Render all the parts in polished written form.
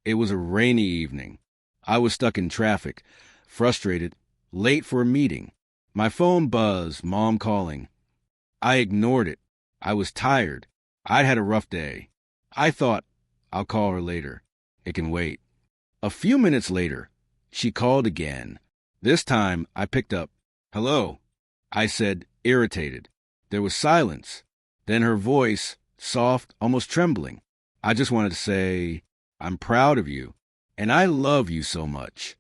It was a rainy evening. I was stuck in traffic, frustrated, late for a meeting. My phone buzzed, Mom calling. I ignored it. I was tired. I'd had a rough day. I thought, I'll call her later. It can wait. A few minutes later, she called again. This time, I picked up. Hello, I said, irritated. There was silence. Then her voice, soft, almost trembling. I just wanted to say, I'm proud of you, and I love you so much.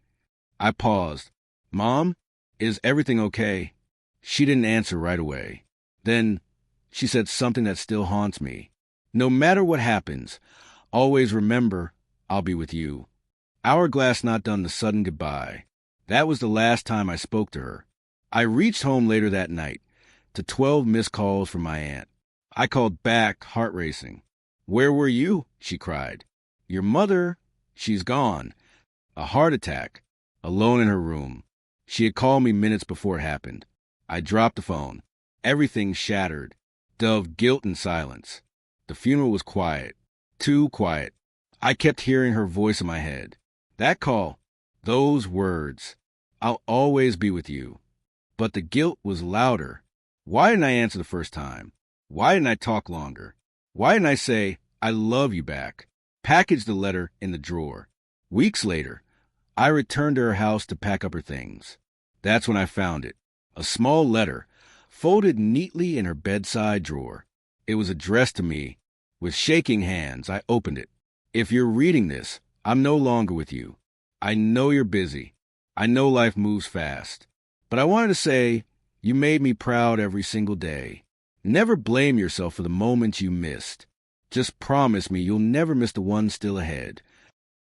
I paused. Mom, is everything okay? She didn't answer right away. Then she said something that still haunts me. No matter what happens, always remember I'll be with you. Hourglass not done the sudden goodbye. That was the last time I spoke to her. I reached home later that night to 12 missed calls from my aunt. I called back, heart racing. Where were you? She cried. Your mother, she's gone. A heart attack, alone in her room. She had called me minutes before it happened. I dropped the phone. Everything shattered. Dove guilt and silence. The funeral was quiet. Too quiet. I kept hearing her voice in my head. That call, those words, I'll always be with you. But the guilt was louder. Why didn't I answer the first time? Why didn't I talk longer? Why didn't I say, I love you back? Package the letter in the drawer. Weeks later, I returned to her house to pack up her things. That's when I found it. A small letter, folded neatly in her bedside drawer. It was addressed to me. With shaking hands, I opened it. If you're reading this, I'm no longer with you. I know you're busy. I know life moves fast. But I wanted to say, you made me proud every single day. Never blame yourself for the moments you missed. Just promise me you'll never miss the one still ahead.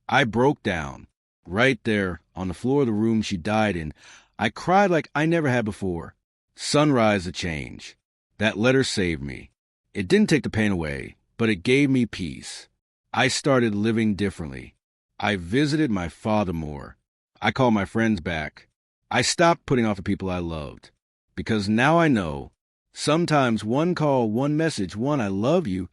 I broke down. Right there, on the floor of the room she died in, I cried like I never had before. Sunrise a change. That letter saved me. It didn't take the pain away, but it gave me peace. I started living differently. I visited my father more. I called my friends back. I stopped putting off the people I loved. Because now I know, sometimes one call, one message, one I love you,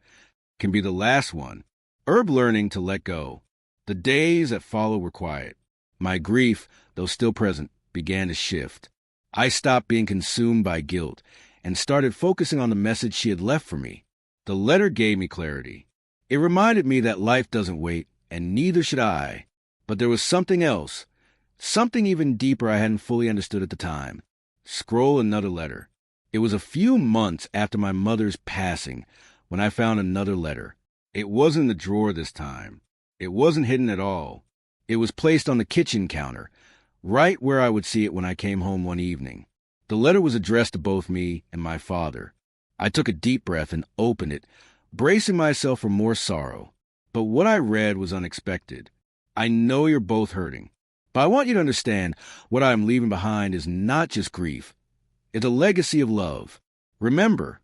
can be the last one. Herb learning to let go. The days that followed were quiet. My grief, though still present, began to shift. I stopped being consumed by guilt and started focusing on the message she had left for me. The letter gave me clarity. It reminded me that life doesn't wait, and neither should I. But there was something else, something even deeper I hadn't fully understood at the time. Scroll another letter. It was a few months after my mother's passing when I found another letter. It wasn't in the drawer this time. It wasn't hidden at all. It was placed on the kitchen counter, right where I would see it when I came home one evening. The letter was addressed to both me and my father. I took a deep breath and opened it, bracing myself for more sorrow. But what I read was unexpected. I know you're both hurting, but I want you to understand what I am leaving behind is not just grief. It's a legacy of love. Remember,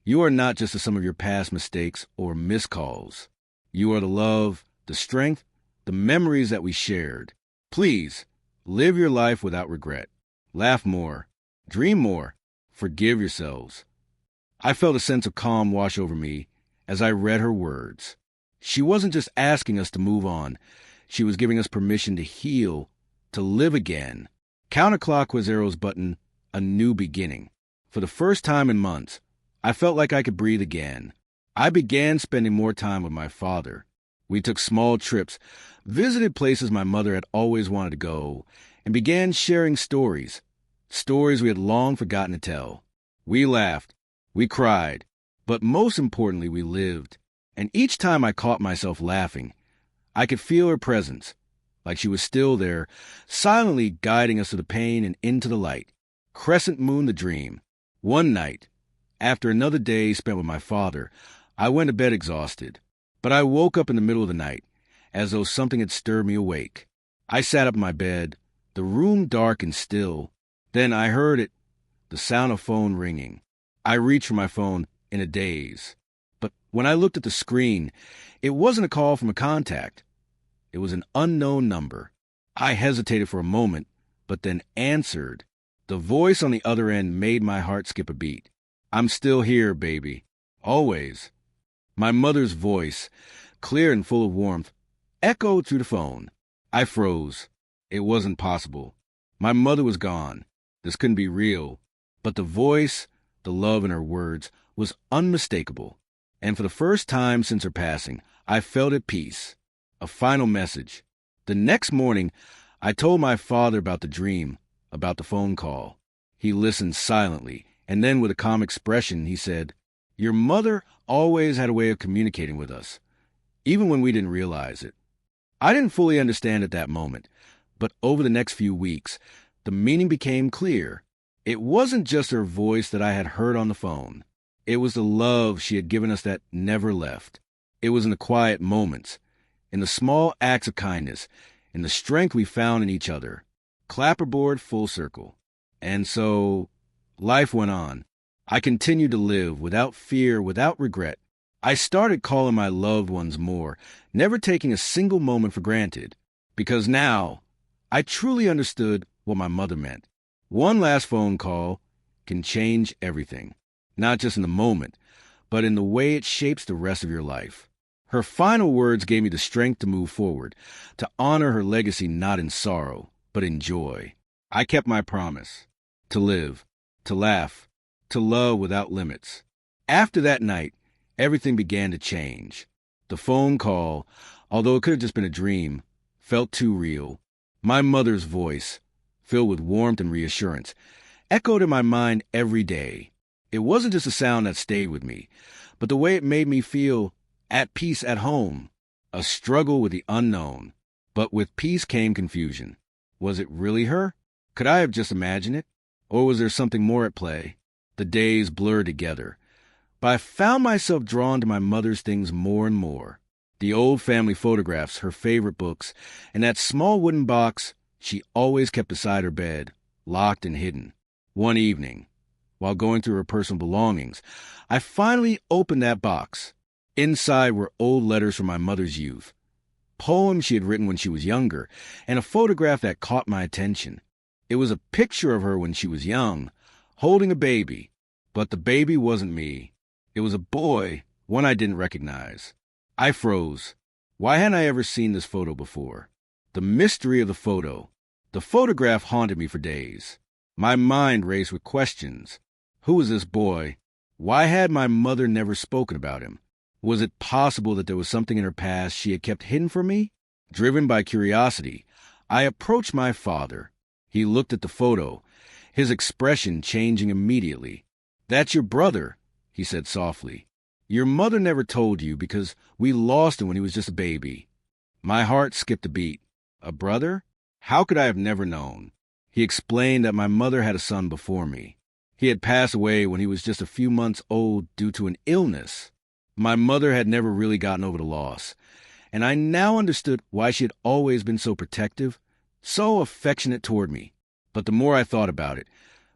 you are not just the sum of your past mistakes or missed calls. You are the love, the strength, the memories that we shared. Please, live your life without regret. Laugh more. Dream more. Forgive yourselves. I felt a sense of calm wash over me as I read her words. She wasn't just asking us to move on. She was giving us permission to heal, to live again. Counterclockwise arrows button, a new beginning. For the first time in months, I felt like I could breathe again. I began spending more time with my father. We took small trips, visited places my mother had always wanted to go, and began sharing stories we had long forgotten to tell. We laughed, we cried, but most importantly, we lived. And each time I caught myself laughing, I could feel her presence, like she was still there, silently guiding us through the pain and into the light. Crescent moon the dream. One night, after another day spent with my father, I went to bed exhausted. But I woke up in the middle of the night, as though something had stirred me awake. I sat up in my bed, the room dark and still. Then I heard it, the sound of phone ringing. I reached for my phone in a daze. But when I looked at the screen, it wasn't a call from a contact. It was an unknown number. I hesitated for a moment, but then answered. The voice on the other end made my heart skip a beat. I'm still here, baby. Always. My mother's voice, clear and full of warmth. echoed through the phone. I froze. It wasn't possible. My mother was gone. This couldn't be real. But the voice, the love in her words, was unmistakable. And for the first time since her passing, I felt at peace. A final message. The next morning, I told my father about the dream, about the phone call. He listened silently, and then with a calm expression, he said, "Your mother always had a way of communicating with us, even when we didn't realize it." I didn't fully understand at that moment, but over the next few weeks, the meaning became clear. It wasn't just her voice that I had heard on the phone. It was the love she had given us that never left. It was in the quiet moments, in the small acts of kindness, in the strength we found in each other. Clapperboard full circle. And so, life went on. I continued to live without fear, without regret. I started calling my loved ones more, never taking a single moment for granted, because now I truly understood what my mother meant. One last phone call can change everything, not just in the moment, but in the way it shapes the rest of your life. Her final words gave me the strength to move forward, to honor her legacy not in sorrow, but in joy. I kept my promise, to live, to laugh, to love without limits. After that night, everything began to change. The phone call, although it could have just been a dream, felt too real. My mother's voice, filled with warmth and reassurance, echoed in my mind every day. It wasn't just a sound that stayed with me, but the way it made me feel at peace at home, a struggle with the unknown. But with peace came confusion. Was it really her? Could I have just imagined it? Or was there something more at play? The days blurred together. But I found myself drawn to my mother's things more and more. The old family photographs, her favorite books, and that small wooden box she always kept beside her bed, locked and hidden. One evening, while going through her personal belongings, I finally opened that box. Inside were old letters from my mother's youth, poems she had written when she was younger, and a photograph that caught my attention. It was a picture of her when she was young, holding a baby. But the baby wasn't me. It was a boy, one I didn't recognize. I froze. Why hadn't I ever seen this photo before? The mystery of the photo. The photograph haunted me for days. My mind raced with questions. Who was this boy? Why had my mother never spoken about him? Was it possible that there was something in her past she had kept hidden from me? Driven by curiosity, I approached my father. He looked at the photo, his expression changing immediately. "That's your brother," he said softly. "Your mother never told you because we lost him when he was just a baby." My heart skipped a beat. A brother? How could I have never known? He explained that my mother had a son before me. He had passed away when he was just a few months old due to an illness. My mother had never really gotten over the loss, and I now understood why she had always been so protective, so affectionate toward me. But the more I thought about it,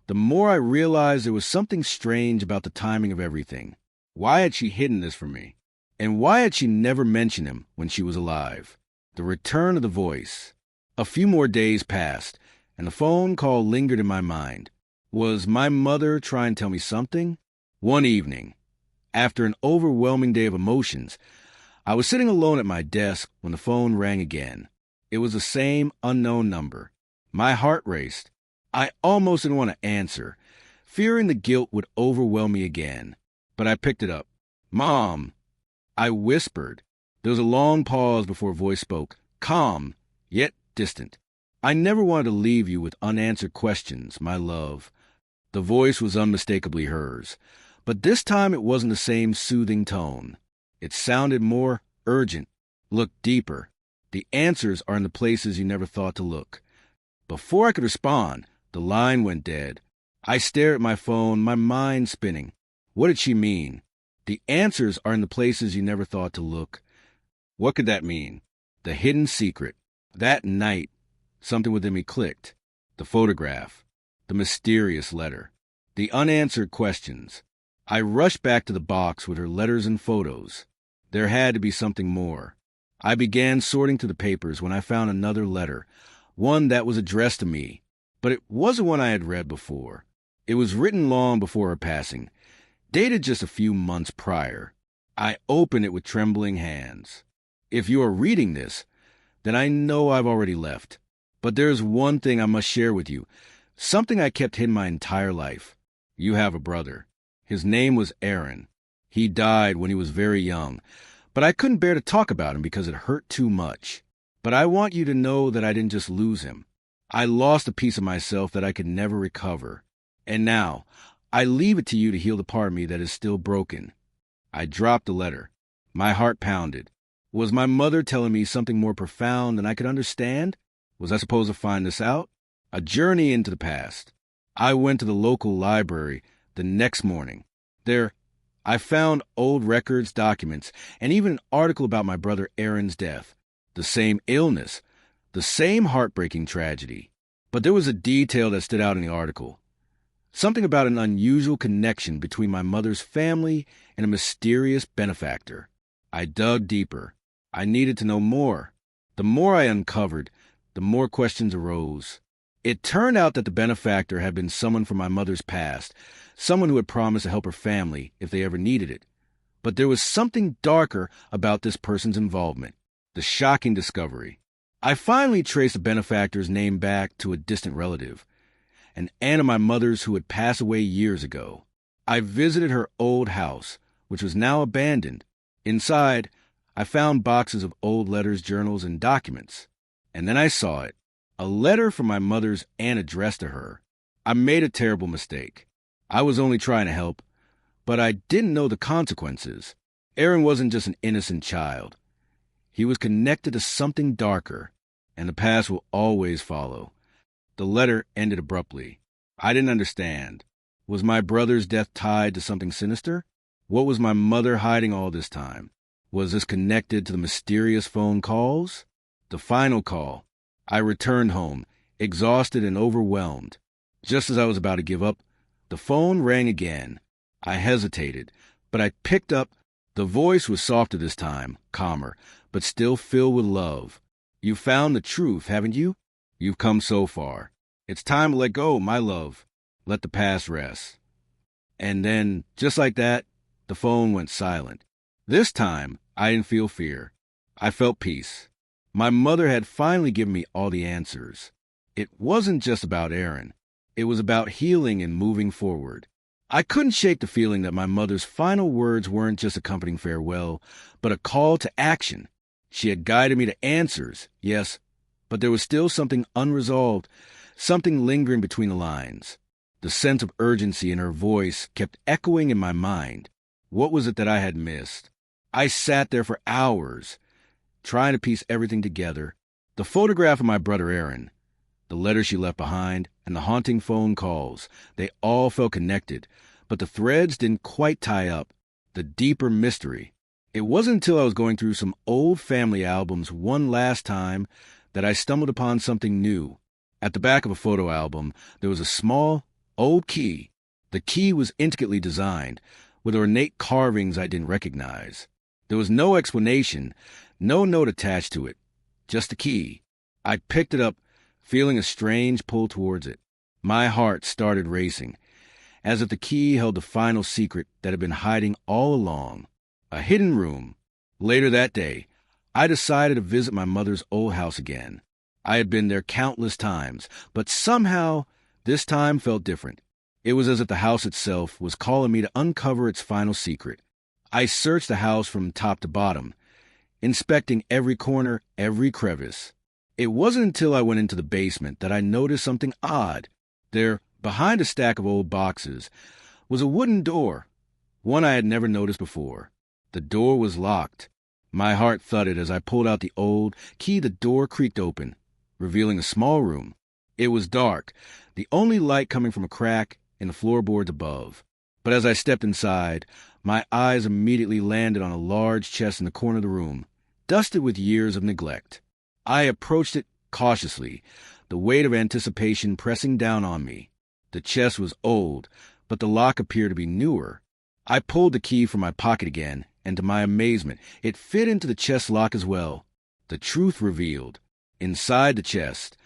the more I realized there was something strange about the timing of everything. Why had she hidden this from me? And why had she never mentioned him when she was alive? The return of the voice. A few more days passed, and the phone call lingered in my mind. Was my mother trying to tell me something? One evening, after an overwhelming day of emotions, I was sitting alone at my desk when the phone rang again. It was the same unknown number. My heart raced. I almost didn't want to answer, fearing the guilt would overwhelm me again. But I picked it up. "Mom," I whispered. There was a long pause before a voice spoke, calm, yet distant. "I never wanted to leave you with unanswered questions, my love." The voice was unmistakably hers, but this time it wasn't the same soothing tone. It sounded more urgent. "Look deeper. The answers are in the places you never thought to look." Before I could respond, the line went dead. I stared at my phone, my mind spinning. What did she mean? The answers are in the places you never thought to look. What could that mean? The hidden secret. That night, something within me clicked. The photograph. The mysterious letter. The unanswered questions. I rushed back to the box with her letters and photos. There had to be something more. I began sorting through the papers when I found another letter, one that was addressed to me, but it wasn't one I had read before. It was written long before her passing, dated just a few months prior. I opened it with trembling hands. "If you are reading this, then I know I've already left. But there's one thing I must share with you, something I kept hidden my entire life. You have a brother. His name was Aaron. He died when he was very young, but I couldn't bear to talk about him because it hurt too much. But I want you to know that I didn't just lose him. I lost a piece of myself that I could never recover. And now, I leave it to you to heal the part of me that is still broken. I dropped the letter. My heart pounded. Was my mother telling me something more profound than I could understand? Was I supposed to find this out? A journey into the past. I went to the local library the next morning. There, I found old records, documents, and even an article about my brother Aaron's death. The same illness, the same heartbreaking tragedy. But there was a detail that stood out in the article. Something about an unusual connection between my mother's family and a mysterious benefactor. I dug deeper. I needed to know more. The more I uncovered, the more questions arose. It turned out that the benefactor had been someone from my mother's past, someone who had promised to help her family if they ever needed it. But there was something darker about this person's involvement. The shocking discovery. I finally traced the benefactor's name back to a distant relative, an aunt of my mother's who had passed away years ago. I visited her old house, which was now abandoned. Inside, I found boxes of old letters, journals, and documents. And then I saw it, a letter from my mother's aunt addressed to her. I made a terrible mistake. I was only trying to help, but I didn't know the consequences. Aaron wasn't just an innocent child. He was connected to something darker, and the past will always follow. The letter ended abruptly. I didn't understand. Was my brother's death tied to something sinister? What was my mother hiding all this time? Was this connected to the mysterious phone calls? The final call. I returned home, exhausted and overwhelmed. Just as I was about to give up, the phone rang again. I hesitated, but I picked up. The voice was softer this time, calmer, but still filled with love. You found the truth, haven't you? You've come so far. It's time to let go, my love. Let the past rest. And then, just like that, the phone went silent. This time, I didn't feel fear. I felt peace. My mother had finally given me all the answers. It wasn't just about Aaron. It was about healing and moving forward. I couldn't shake the feeling that my mother's final words weren't just a comforting farewell, but a call to action. She had guided me to answers, yes, but there was still something unresolved, something lingering between the lines. The sense of urgency in her voice kept echoing in my mind. What was it that I had missed? I sat there for hours, trying to piece everything together. The photograph of my brother Aaron, the letter she left behind, and the haunting phone calls, they all felt connected, but the threads didn't quite tie up. The deeper mystery. It wasn't until I was going through some old family albums one last time that I stumbled upon something new. At the back of a photo album, there was a small, old key. The key was intricately designed, with ornate carvings I didn't recognize. There was no explanation, no note attached to it, just a key. I picked it up, feeling a strange pull towards it. My heart started racing, as if the key held the final secret that had been hiding all along. A hidden room. Later that day, I decided to visit my mother's old house again. I had been there countless times, but somehow this time felt different. It was as if the house itself was calling me to uncover its final secret. I searched the house from top to bottom, inspecting every corner, every crevice. It wasn't until I went into the basement that I noticed something odd. There, behind a stack of old boxes, was a wooden door, one I had never noticed before. The door was locked. My heart thudded as I pulled out the old key. The door creaked open, revealing a small room. It was dark, the only light coming from a crack in the floorboards above. But as I stepped inside, my eyes immediately landed on a large chest in the corner of the room, dusted with years of neglect. I approached it cautiously, the weight of anticipation pressing down on me. The chest was old, but the lock appeared to be newer. I pulled the key from my pocket again, and to my amazement, it fit into the chest lock as well. The truth revealed. Inside the chest,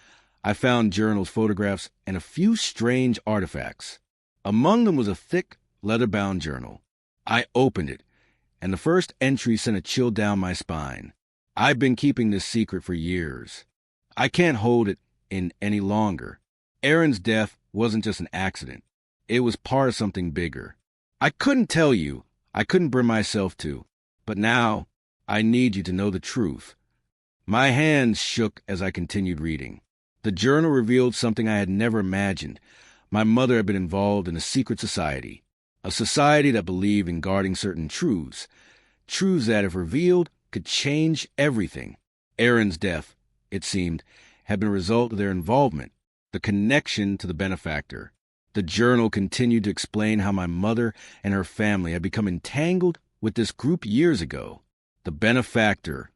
I found journals, photographs, and a few strange artifacts. Among them was a thick, leather-bound journal. I opened it, and the first entry sent a chill down my spine. I've been keeping this secret for years. I can't hold it in any longer. Aaron's death wasn't just an accident. It was part of something bigger. I couldn't tell you. I couldn't bring myself to. But now, I need you to know the truth. My hands shook as I continued reading. The journal revealed something I had never imagined. My mother had been involved in a secret society, a society that believed in guarding certain truths that, if revealed, could change everything. Aaron's death, it seemed, had been a result of their involvement, the connection to the benefactor. The journal continued to explain how my mother and her family had become entangled with this group years ago. The benefactor,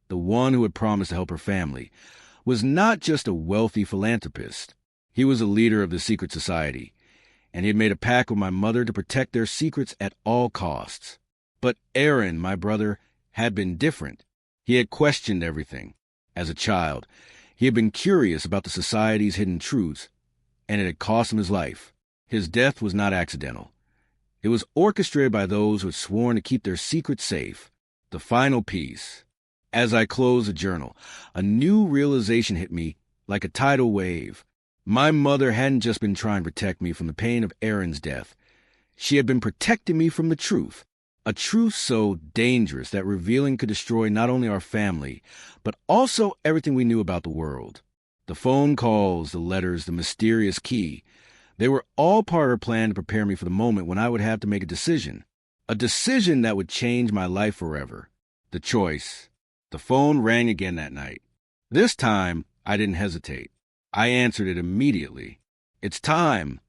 the one who had promised to help her family, was not just a wealthy philanthropist. He was a leader of the secret society, and he had made a pact with my mother to protect their secrets at all costs. But Aaron, my brother, had been different. He had questioned everything. As a child, he had been curious about the society's hidden truths, and it had cost him his life. His death was not accidental. It was orchestrated by those who had sworn to keep their secrets safe. The final piece. As I closed the journal, a new realization hit me like a tidal wave. My mother hadn't just been trying to protect me from the pain of Aaron's death. She had been protecting me from the truth. A truth so dangerous that revealing could destroy not only our family, but also everything we knew about the world. The phone calls, the letters, the mysterious key, they were all part of her plan to prepare me for the moment when I would have to make a decision that would change my life forever. The choice. The phone rang again that night. This time, I didn't hesitate. I answered it immediately. "It's time."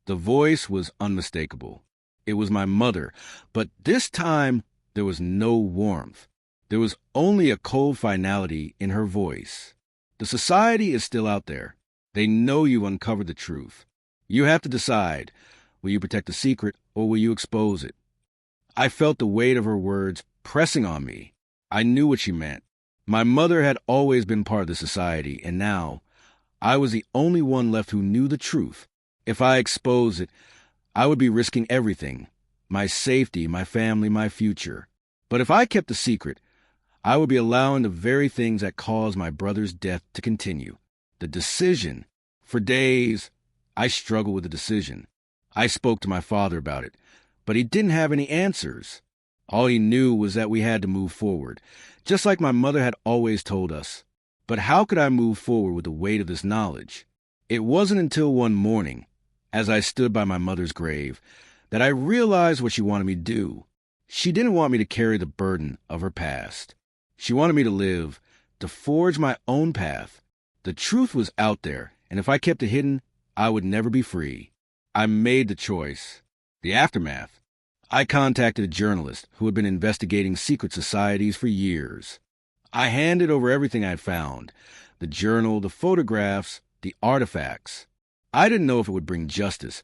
The voice was unmistakable. It was my mother, but this time there was no warmth. There was only a cold finality in her voice. "The society is still out there. They know you uncovered the truth. You have to decide. Will you protect the secret, or will you expose it?" I felt the weight of her words pressing on me. I knew what she meant. My mother had always been part of the society, and now I was the only one left who knew the truth. If I exposed it, I would be risking everything, my safety, my family, my future. But if I kept the secret, I would be allowing the very things that caused my brother's death to continue. The decision. For days, I struggled with the decision. I spoke to my father about it, but he didn't have any answers. All he knew was that we had to move forward, just like my mother had always told us. But how could I move forward with the weight of this knowledge? It wasn't until one morning, as I stood by my mother's grave, that I realized what she wanted me to do. She didn't want me to carry the burden of her past. She wanted me to live, to forge my own path. The truth was out there, and if I kept it hidden, I would never be free. I made the choice. The aftermath. I contacted a journalist who had been investigating secret societies for years. I handed over everything I had found, the journal, the photographs, the artifacts. I didn't know if it would bring justice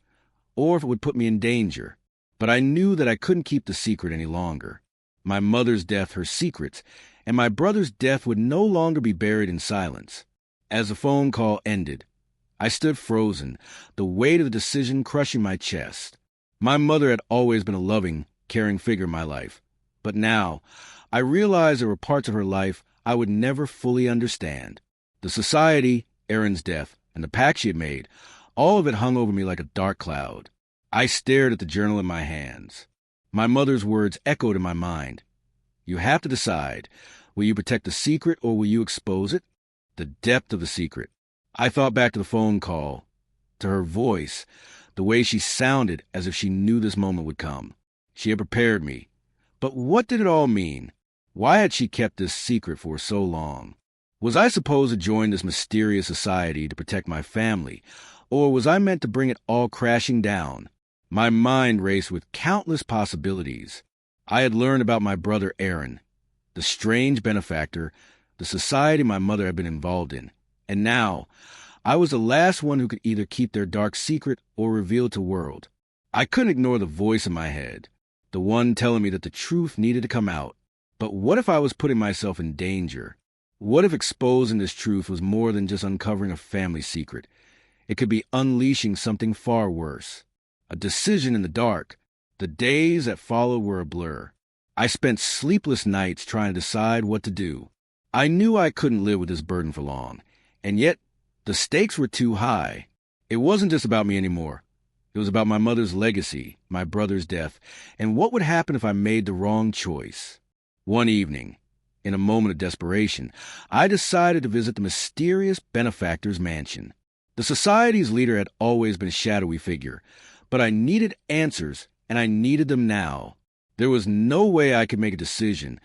or if it would put me in danger, but I knew that I couldn't keep the secret any longer. My mother's death, her secrets, and my brother's death would no longer be buried in silence. As the phone call ended, I stood frozen, the weight of the decision crushing my chest. My mother had always been a loving, caring figure in my life, but now I realized there were parts of her life I would never fully understand. The society, Aaron's death, and the pact she had made, all of it hung over me like a dark cloud. I stared at the journal in my hands. My mother's words echoed in my mind. You have to decide. Will you protect the secret or will you expose it? The depth of the secret. I thought back to the phone call, to her voice, the way she sounded as if she knew this moment would come. She had prepared me. But what did it all mean? Why had she kept this secret for so long? Was I supposed to join this mysterious society to protect my family, or was I meant to bring it all crashing down? My mind raced with countless possibilities. I had learned about my brother Aaron, the strange benefactor, the society my mother had been involved in, and now I was the last one who could either keep their dark secret or reveal it to the world. I couldn't ignore the voice in my head, the one telling me that the truth needed to come out. But what if I was putting myself in danger? What if exposing this truth was more than just uncovering a family secret? It could be unleashing something far worse. A decision in the dark. The days that followed were a blur. I spent sleepless nights trying to decide what to do. I knew I couldn't live with this burden for long, and yet the stakes were too high. It wasn't just about me anymore. It was about my mother's legacy, my brother's death, and what would happen if I made the wrong choice. One evening, in a moment of desperation, I decided to visit the mysterious benefactor's mansion. The society's leader had always been a shadowy figure, but I needed answers, and I needed them now. There was no way I could make a decision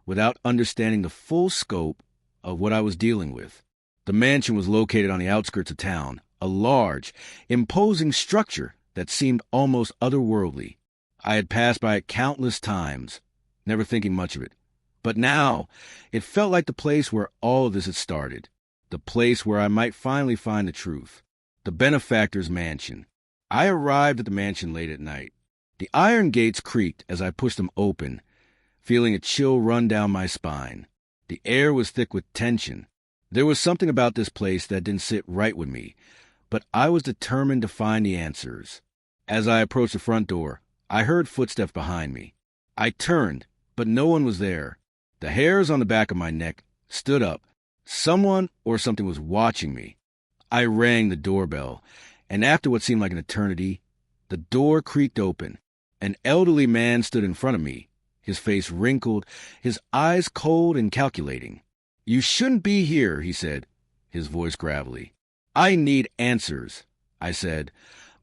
without understanding the full scope of what I was dealing with. The mansion was located on the outskirts of town, a large, imposing structure that seemed almost otherworldly. I had passed by it countless times, never thinking much of it. But now, it felt like the place where all of this had started, the place where I might finally find the truth. The benefactor's mansion. I arrived at the mansion late at night. The iron gates creaked as I pushed them open, feeling a chill run down my spine. The air was thick with tension. There was something about this place that didn't sit right with me, but I was determined to find the answers. As I approached the front door, I heard footsteps behind me. I turned, but no one was there. The hairs on the back of my neck stood up. Someone or something was watching me. I rang the doorbell, and after what seemed like an eternity, the door creaked open. An elderly man stood in front of me, his face wrinkled, his eyes cold and calculating. "You shouldn't be here," he said, his voice gravelly. "I need answers," I said,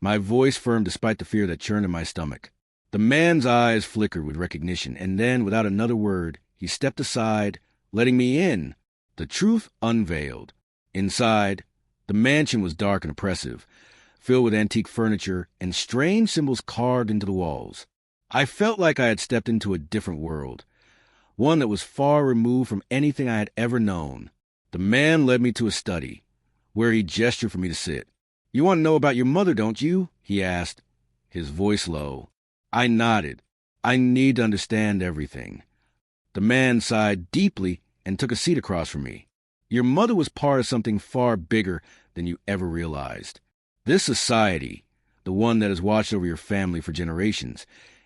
my voice firm despite the fear that churned in my stomach. The man's eyes flickered with recognition, and then, without another word, he stepped aside, letting me in. The truth unveiled. Inside, the mansion was dark and oppressive, filled with antique furniture and strange symbols carved into the walls. I felt like I had stepped into a different world, one that was far removed from anything I had ever known. The man led me to a study, where he gestured for me to sit. "You want to know about your mother, don't you?" he asked, his voice low. I nodded. I need to understand everything. The man sighed deeply and took a seat across from me. "Your mother was part of something far bigger than you ever realized. This society, the one that has watched over your family for generations,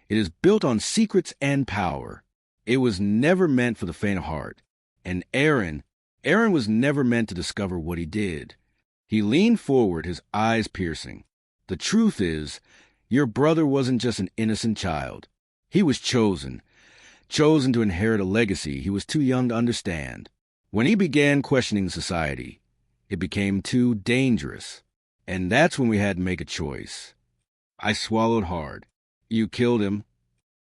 it is built on secrets and power. It was never meant for the faint of heart. And Aaron was never meant to discover what he did." He leaned forward, his eyes piercing. "The truth is, your brother wasn't just an innocent child. He was chosen to inherit a legacy he was too young to understand. When he began questioning society, it became too dangerous. And that's when we had to make a choice." I swallowed hard. "You killed him,"